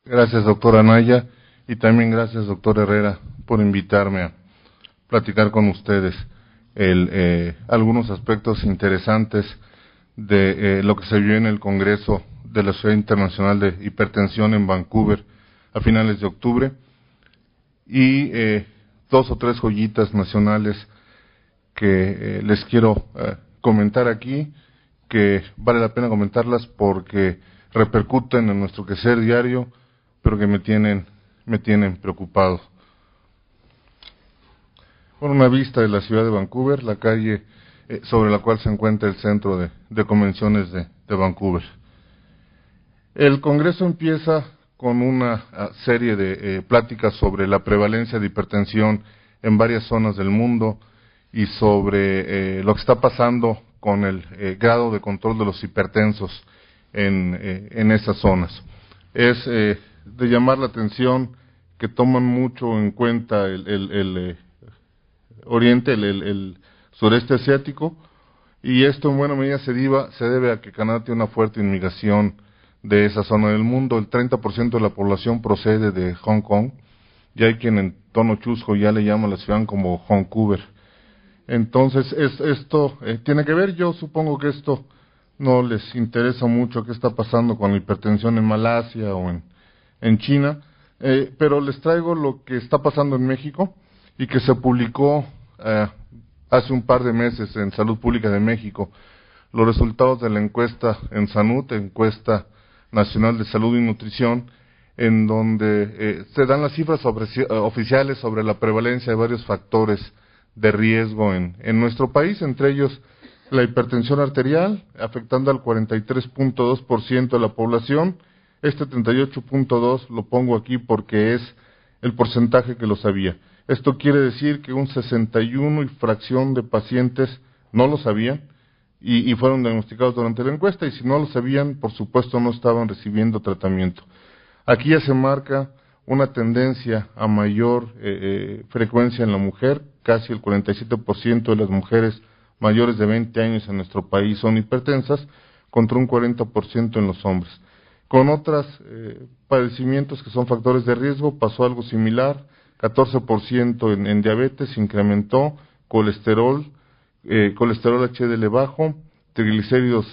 Gracias, doctora Anaya, y también gracias, doctor Herrera, por invitarme a platicar con ustedes algunos aspectos interesantes de lo que se vio en el Congreso de la Sociedad Internacional de Hipertensión en Vancouver a finales de octubre, y dos o tres joyitas nacionales que les quiero comentar aquí, que vale la pena comentarlas porque repercuten en nuestro quehacer diario, pero que me tienen preocupado. Bueno, una vista de la ciudad de Vancouver, la calle sobre la cual se encuentra el centro de convenciones de Vancouver. El Congreso empieza con una serie de pláticas sobre la prevalencia de hipertensión en varias zonas del mundo y sobre lo que está pasando con el grado de control de los hipertensos en esas zonas. Es de llamar la atención que toman mucho en cuenta el Oriente, el sureste asiático, y esto en buena medida se debe a que Canadá tiene una fuerte inmigración de esa zona del mundo. El 30% de la población procede de Hong Kong, y hay quien en tono chusco ya le llama a la ciudad como Vancouver. Entonces, esto tiene que ver. Yo supongo que esto no les interesa mucho qué está pasando con la hipertensión en Malasia o en China, pero les traigo lo que está pasando en México y que se publicó hace un par de meses en Salud Pública de México, los resultados de la encuesta en Sanud, encuesta nacional de salud y nutrición, en donde se dan las cifras oficiales sobre la prevalencia de varios factores de riesgo en nuestro país, entre ellos la hipertensión arterial, afectando al 43.2% de la población. Este 38.2 lo pongo aquí porque es el porcentaje que lo sabía. Esto quiere decir que un 61 y fracción de pacientes no lo sabían y fueron diagnosticados durante la encuesta, y si no lo sabían, por supuesto no estaban recibiendo tratamiento. Aquí ya se marca una tendencia a mayor frecuencia en la mujer. Casi el 47% de las mujeres mayores de 20 años en nuestro país son hipertensas, contra un 40% en los hombres. Con otros padecimientos que son factores de riesgo pasó algo similar. 14% en diabetes, incrementó colesterol HDL bajo, triglicéridos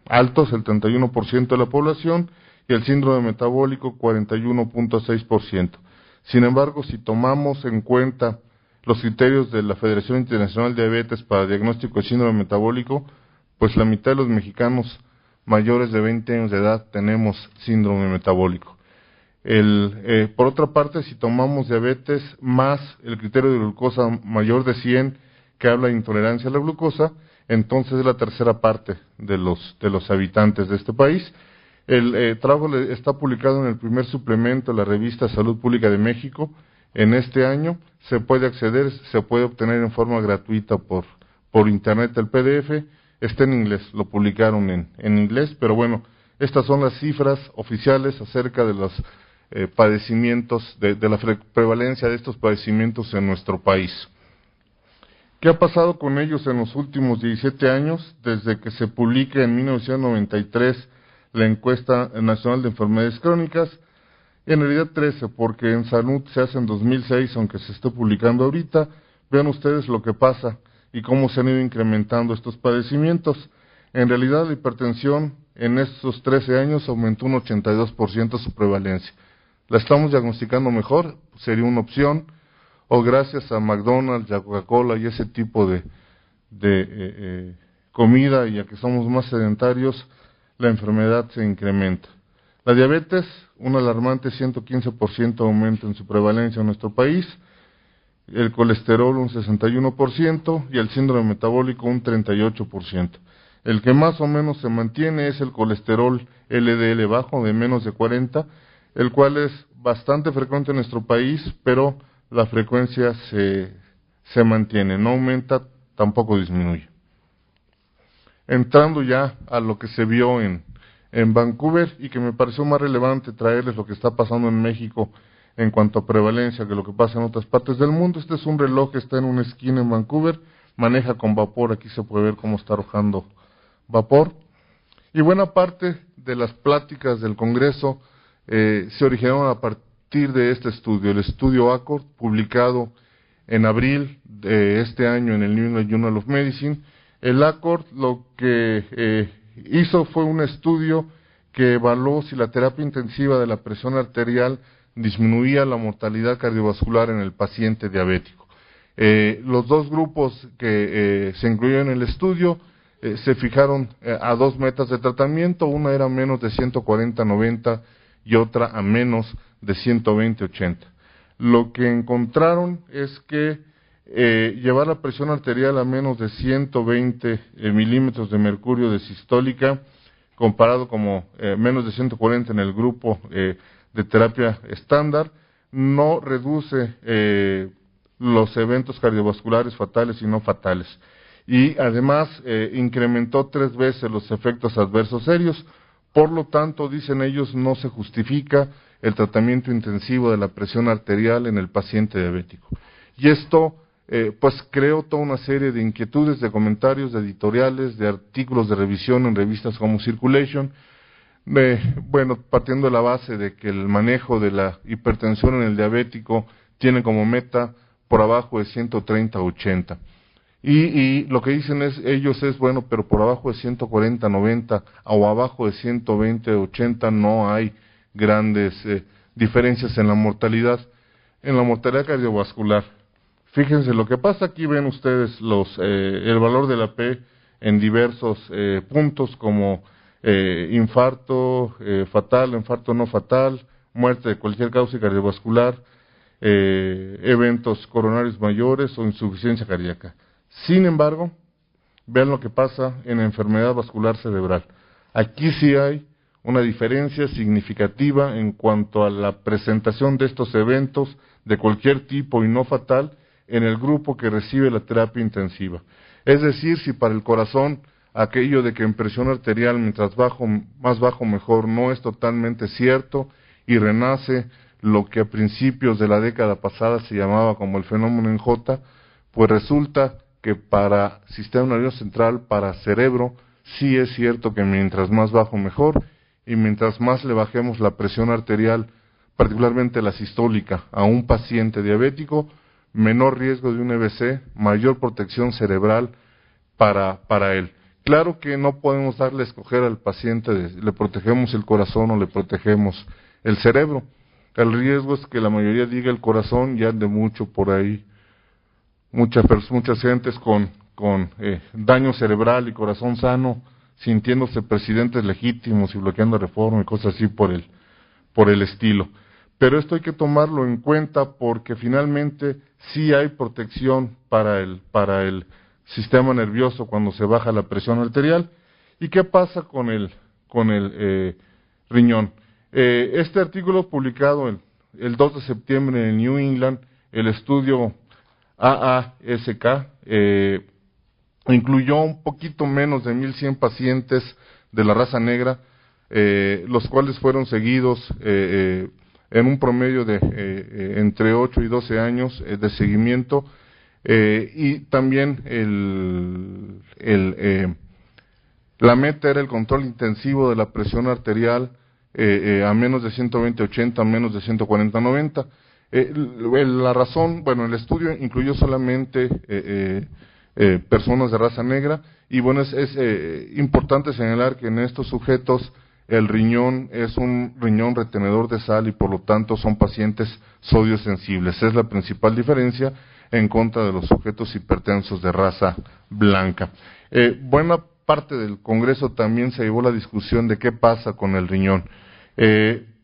altos, el 31% de la población, y el síndrome metabólico 41.6%. Sin embargo, si tomamos en cuenta los criterios de la Federación Internacional de Diabetes para diagnóstico de síndrome metabólico, pues la mitad de los mexicanos mayores de 20 años de edad tenemos síndrome metabólico. Por otra parte, si tomamos diabetes más el criterio de glucosa mayor de 100, que habla de intolerancia a la glucosa, entonces es la tercera parte de los habitantes de este país. El trabajo está publicado en el primer suplemento de la revista Salud Pública de México. En este año se puede acceder, se puede obtener en forma gratuita por internet el PDF. Está en inglés, lo publicaron en inglés, pero bueno, estas son las cifras oficiales acerca de los padecimientos, de la prevalencia de estos padecimientos en nuestro país. ¿Qué ha pasado con ellos en los últimos 17 años? Desde que se publica en 1993 la encuesta nacional de enfermedades crónicas, en realidad 13, porque en Sanud se hace en 2006, aunque se esté publicando ahorita. Vean ustedes lo que pasa y cómo se han ido incrementando estos padecimientos. En realidad la hipertensión en estos 13 años aumentó un 82% su prevalencia. ¿La estamos diagnosticando mejor? Sería una opción, o gracias a McDonald's, a Coca-Cola y ese tipo de comida, y a que somos más sedentarios, la enfermedad se incrementa. La diabetes, un alarmante 115% aumento en su prevalencia en nuestro país, el colesterol un 61% y el síndrome metabólico un 38%. El que más o menos se mantiene es el colesterol LDL bajo, de menos de 40, el cual es bastante frecuente en nuestro país, pero la frecuencia se mantiene, no aumenta, tampoco disminuye. Entrando ya a lo que se vio en Vancouver, y que me pareció más relevante traerles lo que está pasando en México en cuanto a prevalencia que lo que pasa en otras partes del mundo. Este es un reloj que está en una esquina en Vancouver, maneja con vapor, aquí se puede ver cómo está arrojando vapor, y buena parte de las pláticas del Congreso se originaron a partir de este estudio, el estudio ACORD, publicado en abril de este año en el New England Journal of Medicine. El ACORD lo que hizo fue un estudio que evaluó si la terapia intensiva de la presión arterial disminuía la mortalidad cardiovascular en el paciente diabético. Los dos grupos que se incluyeron en el estudio se fijaron a dos metas de tratamiento, una era menos de 140/90 y otra a menos de 120/80. Lo que encontraron es que llevar la presión arterial a menos de 120 milímetros de mercurio de sistólica, comparado como menos de 140 en el grupo de terapia estándar, no reduce los eventos cardiovasculares fatales y no fatales. Y además incrementó 3 veces los efectos adversos serios. Por lo tanto, dicen ellos, no se justifica el tratamiento intensivo de la presión arterial en el paciente diabético. Y esto pues creó toda una serie de inquietudes, de comentarios, de editoriales, de artículos de revisión en revistas como Circulation, partiendo de la base de que el manejo de la hipertensión en el diabético tiene como meta por abajo de 130/80. Y lo que dicen ellos es, bueno, pero por abajo de 140/90 o abajo de 120/80 no hay grandes diferencias en la mortalidad cardiovascular. Fíjense lo que pasa, aquí ven ustedes el valor de la P en diversos puntos como infarto fatal, infarto no fatal, muerte de cualquier causa cardiovascular, eventos coronarios mayores o insuficiencia cardíaca. Sin embargo, vean lo que pasa en enfermedad vascular cerebral. Aquí sí hay una diferencia significativa en cuanto a la presentación de estos eventos de cualquier tipo y no fatal en el grupo que recibe la terapia intensiva. Es decir, si para el corazón aquello de que en presión arterial mientras más bajo mejor no es totalmente cierto y renace lo que a principios de la década pasada se llamaba como el fenómeno en J, pues resulta que para sistema nervioso central, para cerebro, sí es cierto que mientras más bajo mejor, y mientras más le bajemos la presión arterial, particularmente la sistólica, a un paciente diabético, menor riesgo de un EBC, mayor protección cerebral para él. Claro que no podemos darle a escoger al paciente, le protegemos el corazón o le protegemos el cerebro. El riesgo es que la mayoría diga el corazón y ande mucho por ahí, muchas gentes con daño cerebral y corazón sano, sintiéndose presidentes legítimos y bloqueando reforma y cosas así por el estilo. Pero esto hay que tomarlo en cuenta porque finalmente sí hay protección para el sistema nervioso cuando se baja la presión arterial. ¿Y qué pasa con el riñón? Este artículo publicado el 2 de septiembre en el New England, el estudio AASK, incluyó un poquito menos de 1,100 pacientes de la raza negra, los cuales fueron seguidos en un promedio de entre 8 y 12 años de seguimiento, y también la meta era el control intensivo de la presión arterial a menos de 120/80, a menos de 140/90. La razón, bueno, el estudio incluyó solamente personas de raza negra, y bueno, es importante señalar que en estos sujetos el riñón es un riñón retenedor de sal y por lo tanto son pacientes sodio sensibles. Es la principal diferencia en contra de los sujetos hipertensos de raza blanca. Buena parte del Congreso también se llevó la discusión de qué pasa con el riñón,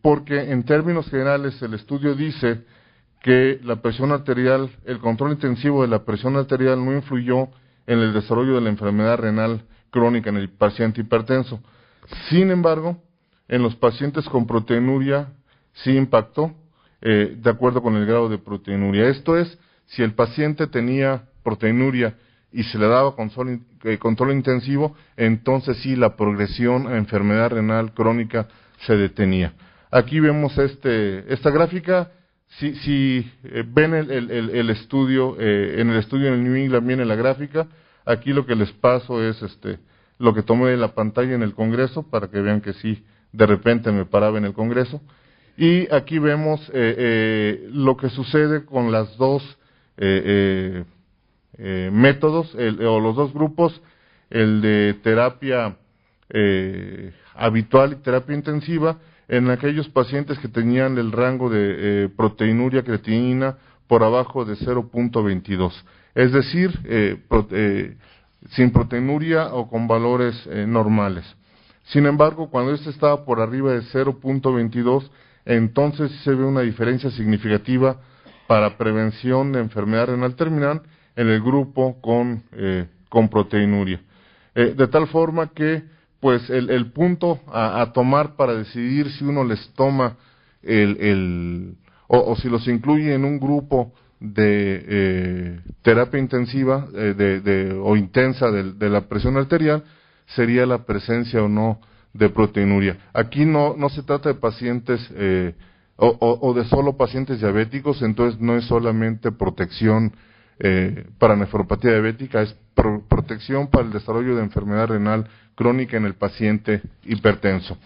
porque en términos generales el estudio dice que la presión arterial, el control intensivo de la presión arterial no influyó en el desarrollo de la enfermedad renal crónica en el paciente hipertenso. Sin embargo, en los pacientes con proteinuria sí impactó, de acuerdo con el grado de proteinuria. Esto es, si el paciente tenía proteinuria y se le daba control intensivo, entonces sí la progresión a enfermedad renal crónica se detenía. Aquí vemos esta gráfica. Si ven el estudio, en el estudio en el New England viene la gráfica. Aquí lo que les paso es lo que tomé de la pantalla en el Congreso para que vean que sí de repente me paraba en el Congreso. Y aquí vemos lo que sucede con las dos métodos, o los dos grupos, el de terapia habitual y terapia intensiva, en aquellos pacientes que tenían el rango de proteinuria creatinina por abajo de 0.22, es decir, sin proteinuria o con valores normales. Sin embargo, cuando este estaba por arriba de 0.22, entonces se ve una diferencia significativa para prevención de enfermedad renal terminal en el grupo con proteinuria. De tal forma que, pues, el punto a tomar para decidir si uno les toma o si los incluye en un grupo de terapia intensiva o intensa de la presión arterial sería la presencia o no de proteinuria. Aquí no se trata de pacientes o de solo pacientes diabéticos, entonces no es solamente protección para nefropatía diabética, es protección para el desarrollo de enfermedad renal crónica en el paciente hipertenso.